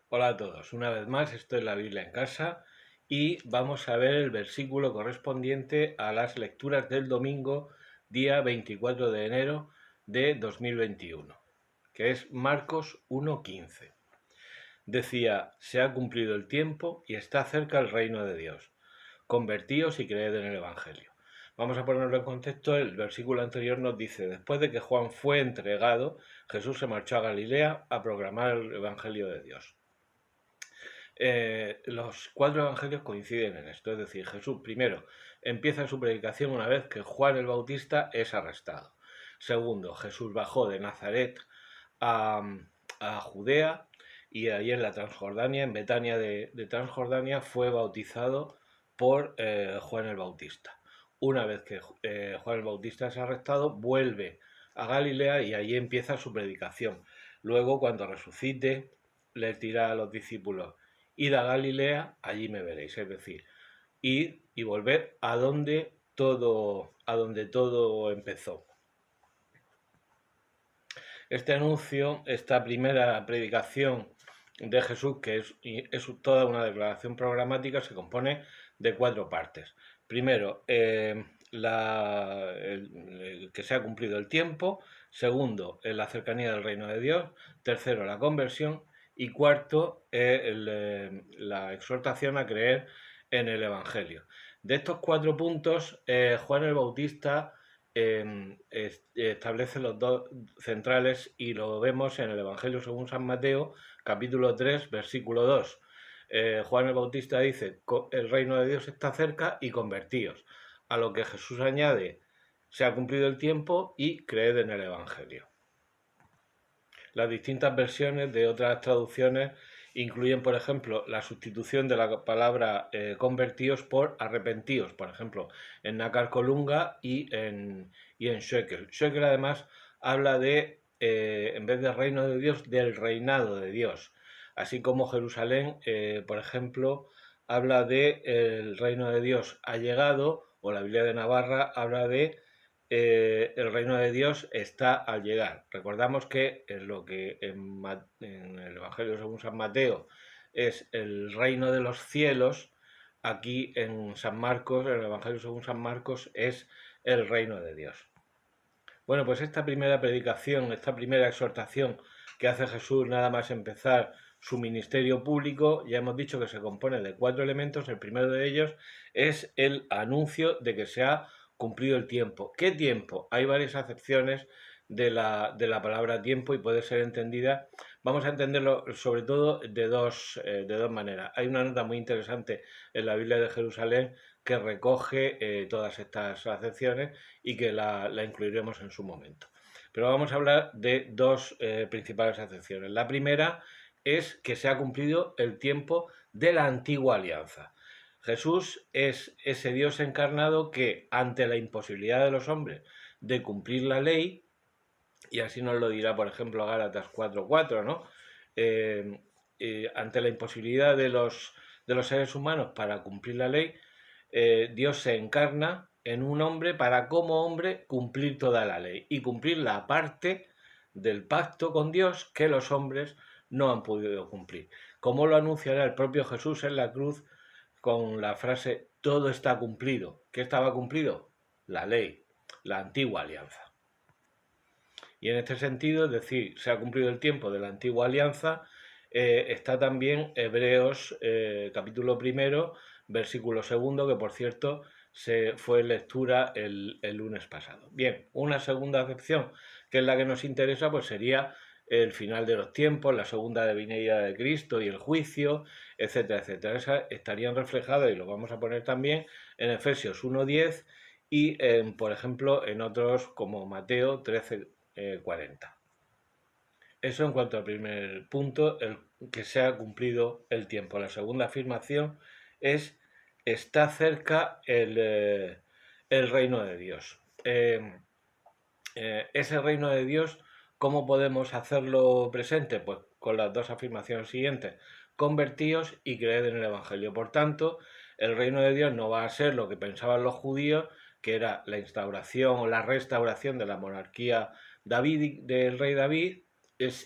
Hola a todos, una vez más esto es la Biblia en casa y vamos a ver el versículo correspondiente a las lecturas del domingo, día 24 de enero de 2021, que es Marcos 1:15. Decía: se ha cumplido el tiempo y está cerca el reino de Dios. Convertíos y creed en el Evangelio. Vamos a ponerlo en contexto. El versículo anterior nos dice: después de que Juan fue entregado, Jesús se marchó a Galilea a proclamar el Evangelio de Dios. Los cuatro evangelios coinciden en esto, es decir, Jesús primero empieza su predicación una vez que Juan el Bautista es arrestado. Segundo, Jesús bajó de Nazaret a, a Judea y ahí en la Transjordania, en Betania de Transjordania, fue bautizado por Juan el Bautista. Una vez que Juan el Bautista es arrestado, vuelve a Galilea y ahí empieza su predicación. Luego, cuando resucite, les dirá a los discípulos: id a Galilea, allí me veréis. Es decir, id y volved a donde todo empezó. Este anuncio, esta primera predicación de Jesús, que es toda una declaración programática, se compone de cuatro partes. Primero, que se ha cumplido el tiempo. Segundo, la cercanía del reino de Dios. Tercero, la conversión. Y cuarto, la exhortación a creer en el Evangelio. De estos cuatro puntos, Juan el Bautista establece los dos centrales y lo vemos en el Evangelio según San Mateo, capítulo 3, versículo 2. Juan el Bautista dice: el reino de Dios está cerca y convertíos. A lo que Jesús añade: se ha cumplido el tiempo y creed en el Evangelio. Las distintas versiones de otras traducciones incluyen, por ejemplo, la sustitución de la palabra convertíos por arrepentíos, por ejemplo, en Nácar Colunga y en Schöckel. Schöckel además habla de, en vez del reino de Dios, del reinado de Dios. Así como Jerusalén, por ejemplo, habla de el reino de Dios ha llegado, o la Biblia de Navarra habla de el reino de Dios está al llegar. Recordamos que en lo que en el Evangelio según San Mateo es el reino de los cielos, aquí en San Marcos, en el Evangelio según San Marcos, es el reino de Dios. Bueno, pues esta primera predicación, esta primera exhortación que hace Jesús nada más empezar su ministerio público, ya hemos dicho que se compone de cuatro elementos. El primero de ellos es el anuncio de que se ha cumplido el tiempo. ¿Qué tiempo? Hay varias acepciones de la palabra tiempo y puede ser entendida, vamos a entenderlo sobre todo de dos maneras. Hay una nota muy interesante en la Biblia de Jerusalén que recoge todas estas acepciones y que la incluiremos en su momento. Pero vamos a hablar de dos principales acepciones. La primera es que se ha cumplido el tiempo de la antigua alianza. Jesús es ese Dios encarnado que, ante la imposibilidad de los hombres de cumplir la ley, y así nos lo dirá, por ejemplo, Gálatas 4:4, ¿no? Ante la imposibilidad de los seres humanos para cumplir la ley, Dios se encarna en un hombre para, como hombre, cumplir toda la ley y cumplir la parte del pacto con Dios que los hombres no han podido cumplir. Como lo anunciará el propio Jesús en la cruz con la frase: todo está cumplido. ¿Qué estaba cumplido? La ley, la antigua alianza. Y en este sentido, es decir, se ha cumplido el tiempo de la antigua alianza, está también Hebreos capítulo primero, versículo segundo, que por cierto se fue lectura el lunes pasado. Bien, una segunda acepción, que es la que nos interesa, pues sería el final de los tiempos, la segunda venida de Cristo y el juicio, etcétera, etcétera. Esas estarían reflejadas, y lo vamos a poner también, en Efesios 1:10 y, por ejemplo, en otros como Mateo 13:40. Eso en cuanto al primer punto, el que se ha cumplido el tiempo. La segunda afirmación es: está cerca el reino de Dios. Ese reino de Dios, ¿cómo podemos hacerlo presente? Pues con las dos afirmaciones siguientes: convertíos y creed en el Evangelio. Por tanto, el reino de Dios no va a ser lo que pensaban los judíos, que era la instauración o la restauración de la monarquía del rey David,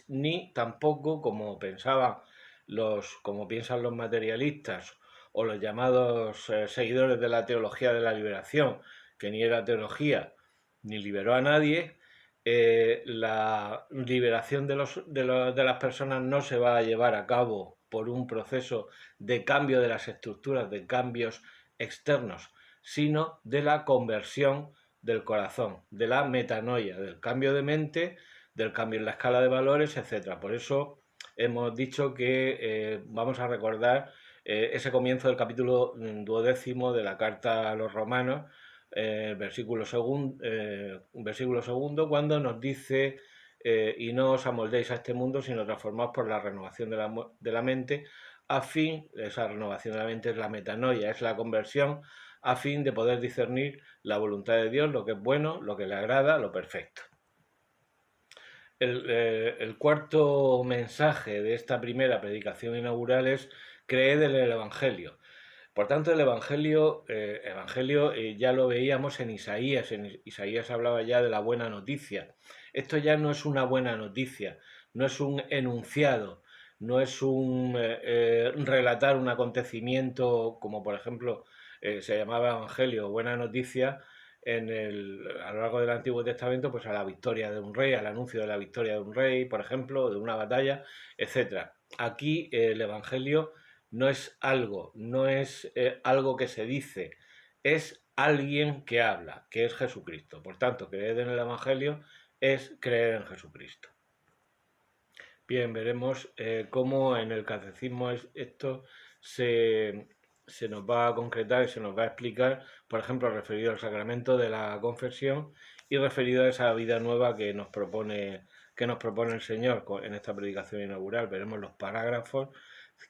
ni tampoco, como pensaban como piensan los materialistas o los llamados seguidores de la teología de la liberación, que ni era teología ni liberó a nadie, la liberación de las personas no se va a llevar a cabo por un proceso de cambio de las estructuras, de cambios externos, sino de la conversión del corazón, de la metanoia, del cambio de mente, del cambio en la escala de valores, etc. Por eso hemos dicho que vamos a recordar ese comienzo del capítulo 12 de la carta a los romanos, versículo segundo, cuando nos dice y no os amoldéis a este mundo, sino transformaos por la renovación de la mente, a fin, esa renovación de la mente es la metanoia, es la conversión, a fin de poder discernir la voluntad de Dios, lo que es bueno, lo que le agrada, lo perfecto. El cuarto mensaje de esta primera predicación inaugural es: creed en el Evangelio. Por tanto, el Evangelio ya lo veíamos en Isaías. En Isaías hablaba ya de la buena noticia. Esto ya no es una buena noticia, no es un enunciado, no es un relatar un acontecimiento como, por ejemplo, se llamaba Evangelio, buena noticia, a lo largo del Antiguo Testamento, pues a la victoria de un rey, al anuncio de la victoria de un rey, por ejemplo, de una batalla, etc. Aquí el Evangelio no es algo, no es algo que se dice, es alguien que habla, que es Jesucristo. Por tanto, creer en el Evangelio es creer en Jesucristo. Bien, veremos cómo en el catecismo esto se nos va a concretar y se nos va a explicar, por ejemplo, referido al sacramento de la confesión y referido a esa vida nueva que nos propone el Señor en esta predicación inaugural. Veremos los parágrafos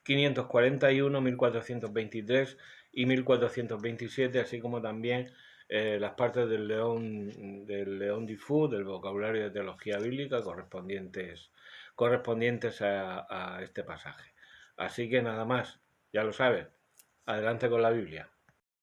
541, 1423 y 1427, así como también las partes del León Difú, del vocabulario de teología bíblica correspondientes a este pasaje. Así que nada más, ya lo sabes, adelante con la Biblia.